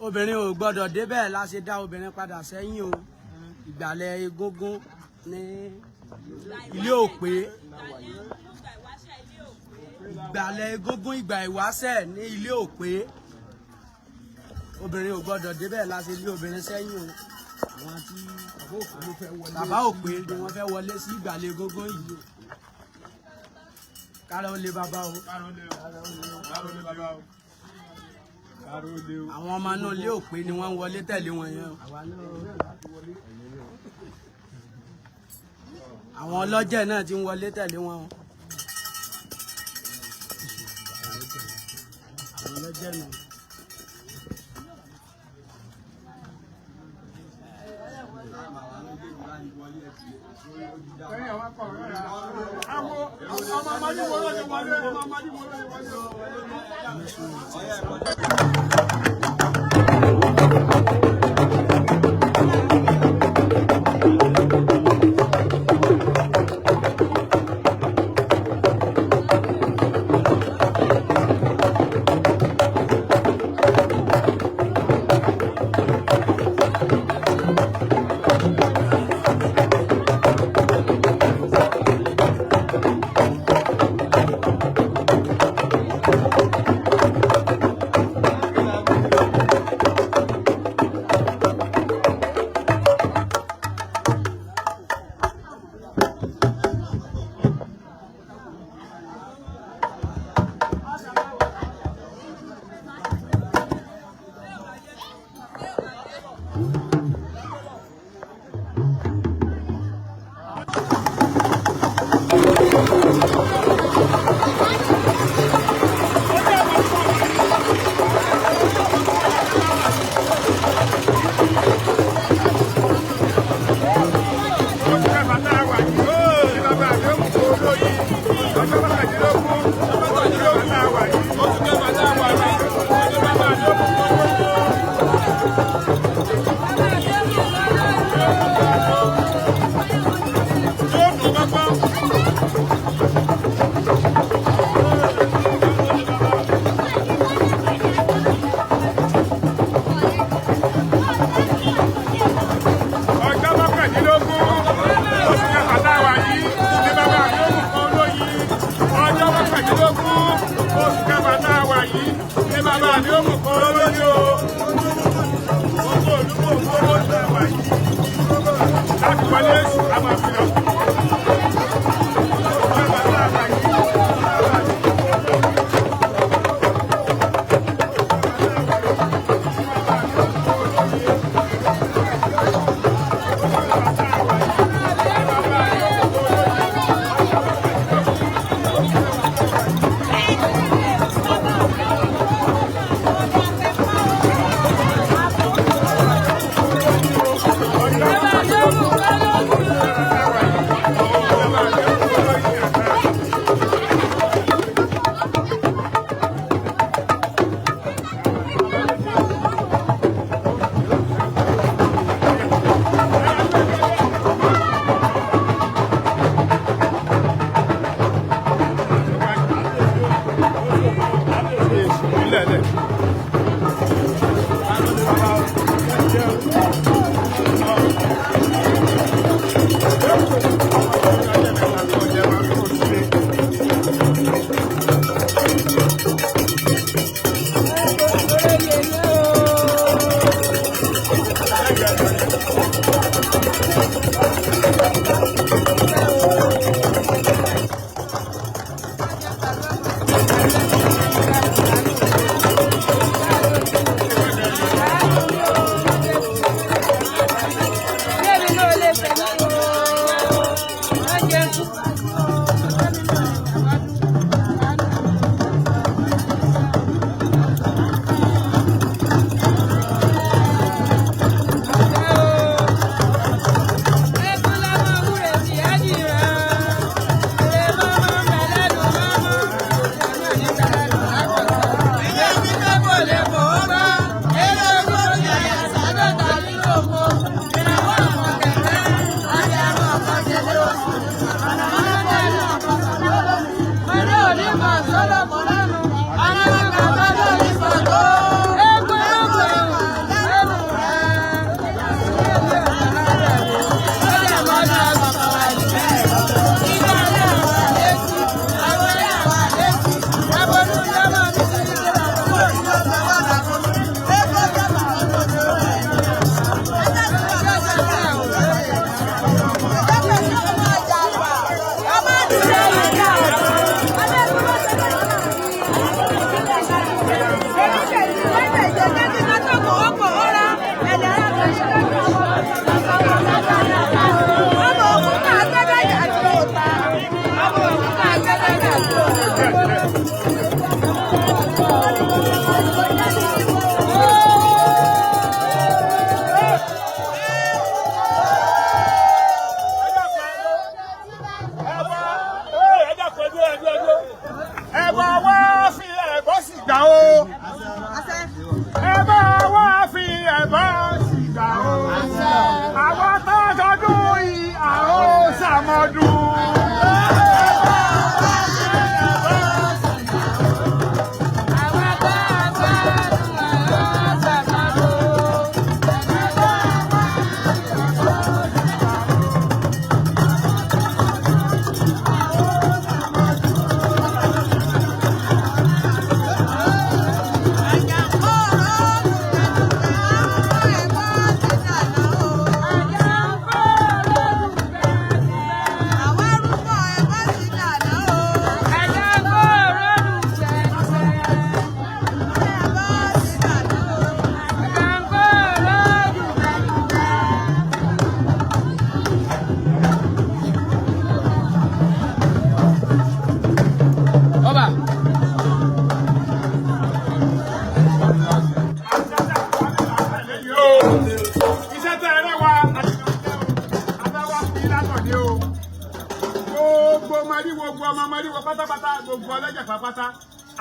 obìnrin ò gbọ́dọ̀ débẹ̀ la ṣe dá obìnrin padà sẹ́yìn o ìgbàlẹ̀ egúngún ní ilé òpè ìgbàlẹ̀ egúngún ìgbà ìwáṣẹ̀ ní ilé òpè obìnrin ò gbọ́dọ̀ débẹ̀ la ṣe lé obìnrin sẹ́yìn o àwọn tí bàbá òpè ni wọ́n fẹ́ wọlé sí ìgbàlẹ̀ egúngún yìí kára ó lé bàbá o àwọn ọmọ náà lé òpè ni wọ́n ń wọlé tẹ̀lé wọn yẹn àwọn ọlọ́jẹ̀ náà ti ń wọlé tẹ̀lé wọn àwọn ọlọ́jẹ̀ náà.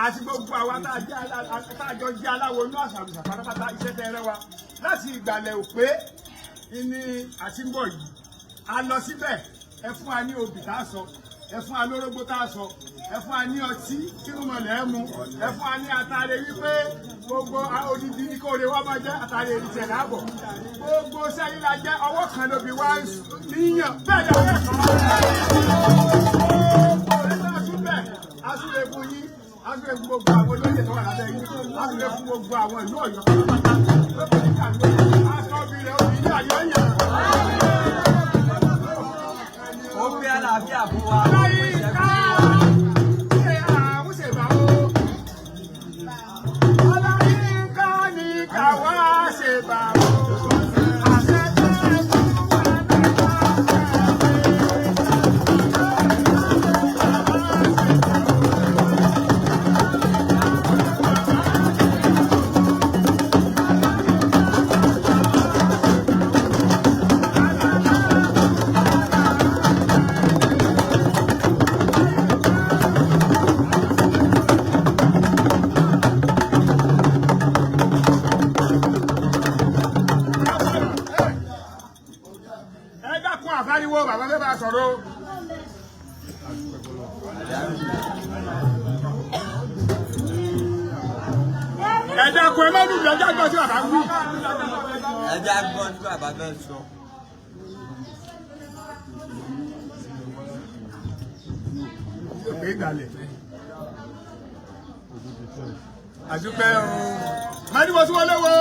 àti gbogbo àwa tá a jọ jẹ́ aláwo inú àṣàlùsà pátápátá iṣẹ́ tẹ́ rẹ́ wa láti ìgbàlẹ̀ òpé ní àtìmbọ̀ yìí a lọ síbẹ̀ ẹ fún wa ní obì tá a sọ ẹ fún wa lórógbó tá a sọ ẹ fún wa ní ọtí tí mo mọ̀lẹ́ ẹ mu ẹ fún wa ní àtàrẹ wípé gbogbo odidi ní kóore wá máa jẹ́ àtàrẹ ìrìnsẹ̀ láàbọ̀ gbogbo sẹ́yìn la jẹ́ ọwọ́ kan lóbi wá níyàn bẹ́ẹ̀ ni ọwọ́ kan gbogbo ẹ̀ náà tún bẹ̀ asúlẹ̀ fún yín asúlẹ̀ fún gbogbo àwọn olóyè tó wà lábẹ́. lálẹ́ yìí láti lè fún gbogbo àwọn ìlú Ọ̀yọ́ pátápátá lókè ní kàwé àtọ́bí rẹ̀ òbí ní àyọ̀yàn. Ó gbé àlàáfíà fún wa. Ọláyínká ṣe àmúṣèbà o. Ọláyínká ní káwá ṣèbà o. Àbáríwó bàbá fẹ́ bá sọ̀rọ̀. Ẹja kò ẹ má lùlù ẹja gbọ́ sí bàbá wí. Ẹja gbọ́ sí bàbá fẹ́ sọ. Òkè ìgbàlẹ̀. Àdúpẹ́ o. Mádìbò tí wọ́n léwo.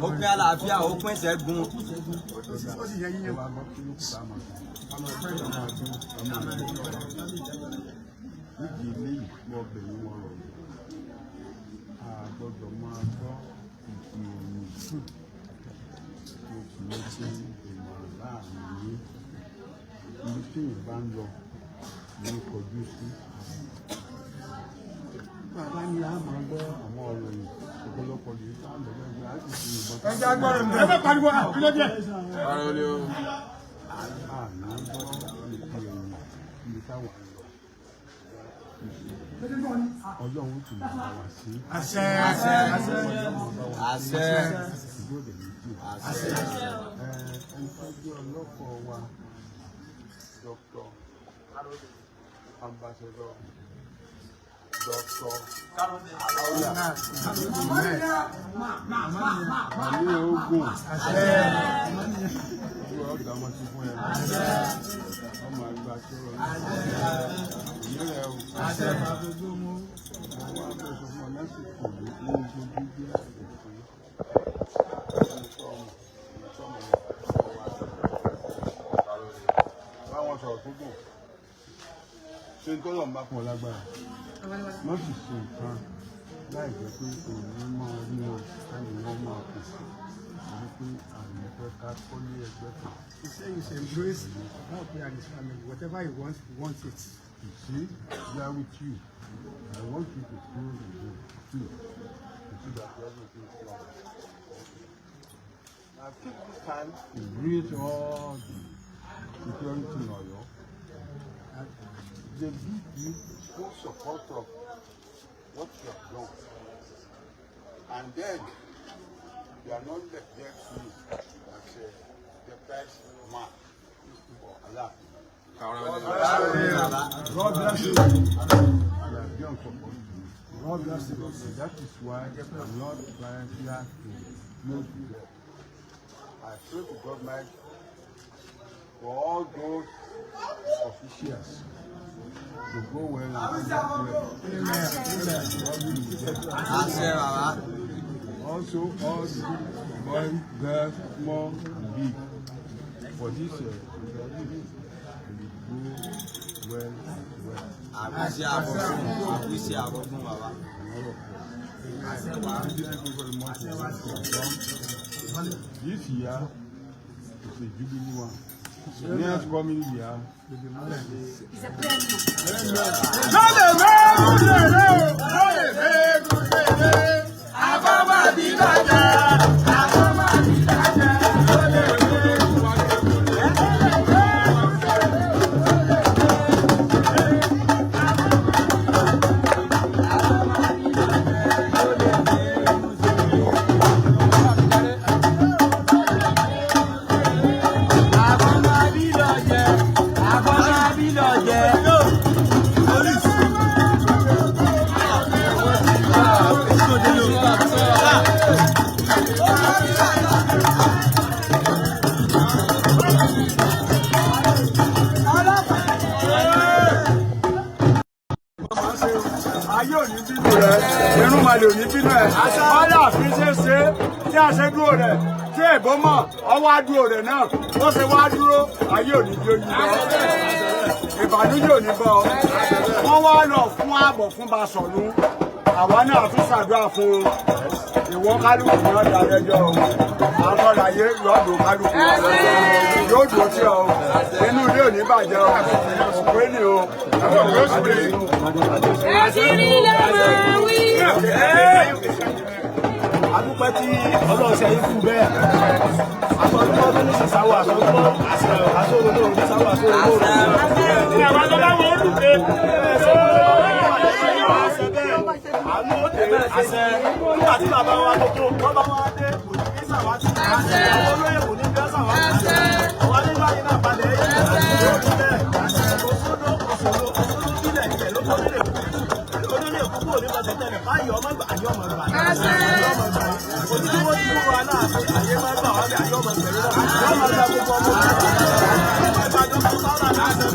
Ó gbé àlàáfíà, ó pín ìṣẹ́gun. Ó sì yẹ yíyan. Níbi ilé ìgbọ́ ọbẹ̀yìn wọn rọ̀ yìí, a gbọ́dọ̀ máa gbọ́ ìròyìn fún oṣù méjì ìmọ̀ràn láàrin ní ibi tí èèyàn bá ń lọ ní kọjú sí. Bàbá ni a máa gbọ́ àwọn ọ̀rọ̀ yìí ọ̀pọ̀lọpọ̀ lè ká lọ́gbẹ́gbẹ́ láti fi ìbọn. Ẹja gbọ́dọ̀ ẹ fẹ́ pariwo àkílẹ̀ díẹ̀. Àná gbọ́ ìròyìn ibi táwọn ń lọ. Ọlọ́run tún máa bá wa sí. Àṣẹ. Àṣẹ. Ìgbọ́dọ̀ méjì. Àṣẹ. Ẹni tó jẹ́ ọlọ́kọ̀ wa, Dr. Ambassador Dr. Àmì ogun. Ìwé ọ̀gá wọn ti fún ẹ. Ọmọ àgbà sọ̀rọ̀ ní ìrẹ̀ o. Àwọn abẹ́sọ̀ fún ọ lásìkò ní ojú gbígbé òfin. Báwọn sọ̀rọ̀ tó gùn. Ṣé n tó lọ ń bá fún ọ lágbára? Má sì ṣe nǹkan láì jẹ́ pé òun máa rí wọn káyọ̀ wọn máa kù. Àní pé àmì fẹ́ ká kọ́lé ẹgbẹ́ kan. He said you should embrace help and his family. Whatever he wants it. You see, we are with you. I want you to close the door too. To see that everything is wrong. Now take this time to greet all the security in Oyo. They give you full support of what you have done. And then they are not left there to you as the best man for Allah. God bless you. God bless you. That is why I'm not trying here to close the door. I pray to God Almighty for all those officials to go well and come back well. Amen. Also, all the boys, girls, small, big, for this will go well and well. Àbísí àbọ̀fún bàbá. This year is a jubilee one. Next coming year will be more than this. It's a premium. Àbábá bí bàjẹ́. ọ̀dà fi ṣe tí a ṣe dúró rẹ̀ tí èbó mọ̀ ọwọ́ àdúró rẹ̀ náà wọ́n ṣe wá dúró ayé òní bí ojú lọ ìbànújẹ́ òní bọ̀ wọ́n wá lọ fún ààbọ̀ fún Basọ̀rún àwa náà tún ṣàdúrà fún ìwọ kálukú náà dájọ́ àwọn àyè lọ́dún kálukú yóò dùn sí ọ inú ilé òní bàjẹ́ ọ òpé ni o àṣírí ló máa wí. adúpẹ́ tí ọlọ́run ṣe yín fún bẹ́ẹ̀ àtọ́júmọ́ tó ní sísáwọ́ àtọ́júmọ́ àṣọ́rò lóòrùn ní sáwọ́ àṣọ́rò lóòrùn ní àwọn ọlọ́wọ́ olùgbé àmú àṣẹ nígbà tí bàbá wa tó tó wọ́n bá wá dé kò ní bí sàwátì àṣẹ olóyè kò ní bí sàwátì ọwọ́ nígbà yìí náà balẹ̀ yìí ló ti bẹ́ẹ̀ òṣòro bílẹ̀ ilẹ̀ ló kọ́ nílẹ̀ olóyè kúkú òní kan tẹ̀tẹ̀lẹ̀ báyìí ọmọ ìgbà ayé ọmọ ìgbà ojúmọ́ tí wọ́n wà láàfin ayé máa ń gbà wá bí ayé ọmọ ìgbà yìí náà wọ́n máa gba gbogbo ọmọ ìgbàdàn tó sára láti